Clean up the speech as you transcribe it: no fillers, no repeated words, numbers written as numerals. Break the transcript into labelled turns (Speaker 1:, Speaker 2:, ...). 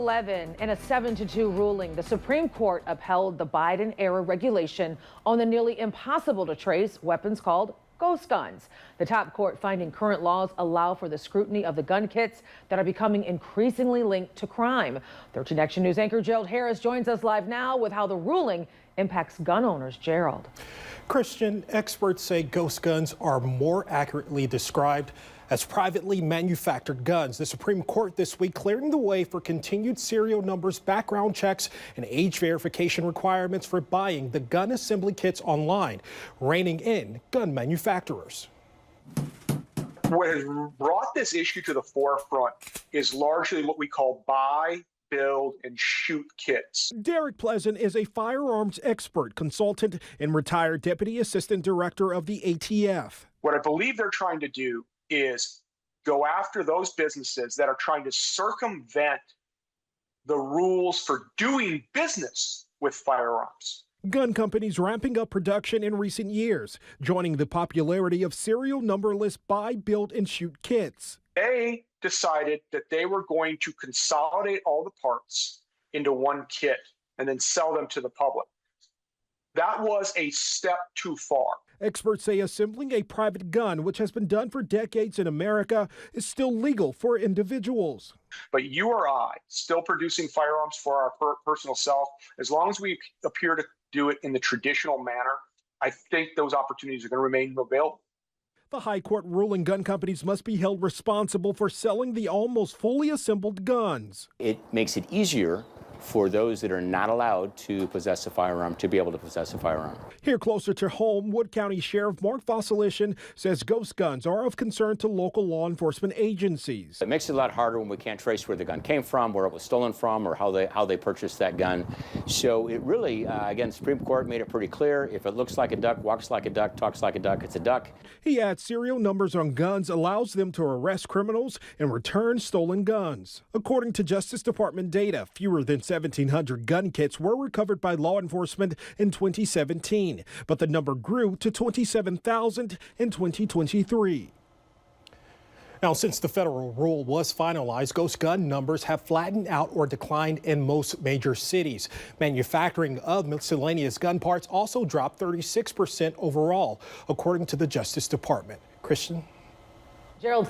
Speaker 1: 11 in a 7-2 ruling, the Supreme Court upheld the Biden-era regulation on the nearly impossible to trace weapons called ghost guns. The top court finding current laws allow for the scrutiny of the gun kits that are becoming increasingly linked to crime. 13 Action News anchor Gerald Harris joins us live now with how the ruling impacts gun owners. Gerald.
Speaker 2: Christian, experts say ghost guns are more accurately described as privately manufactured guns. The Supreme Court this week clearing the way for continued serial numbers, background checks, and age verification requirements for buying the gun assembly kits online, reining in gun manufacturers.
Speaker 3: What has brought this issue to the forefront is largely what we call buy, build, and shoot kits.
Speaker 2: Derek Pleasant is a firearms expert, consultant, and retired deputy assistant director of the ATF.
Speaker 3: What I believe they're trying to do is go after those businesses that are trying to circumvent the rules for doing business with firearms.
Speaker 2: Gun companies ramping up production in recent years, joining the popularity of serial numberless buy, build, and shoot kits.
Speaker 3: They decided that they were going to consolidate all the parts into one kit and then sell them to the public. That was a step too far.
Speaker 2: Experts say assembling a private gun, which has been done for decades in America, is still legal for individuals.
Speaker 3: But you or I, still producing firearms for our personal self, as long as we appear to do it in the traditional manner, I think those opportunities are going to remain available.
Speaker 2: The High Court ruling gun companies must be held responsible for selling the almost fully assembled guns.
Speaker 4: It makes it easier for those that are not allowed to possess a firearm to be able to possess a firearm.
Speaker 2: Here closer to home, Wood County Sheriff Mark Vasilishin says ghost guns are of concern to local law enforcement agencies.
Speaker 4: It makes it a lot harder when we can't trace where the gun came from, where it was stolen from, or how they purchased that gun. So it really, again, the Supreme Court made it pretty clear. If it looks like a duck, walks like a duck, talks like a duck, it's a duck.
Speaker 2: He adds serial numbers on guns allows them to arrest criminals and return stolen guns. According to Justice Department data, fewer than 1,700 gun kits were recovered by law enforcement in 2017, but the number grew to 27,000 in 2023. Now, since the federal rule was finalized, ghost gun numbers have flattened out or declined in most major cities. Manufacturing of miscellaneous gun parts also dropped 36% overall, according to the Justice Department. Christian?
Speaker 1: Gerald.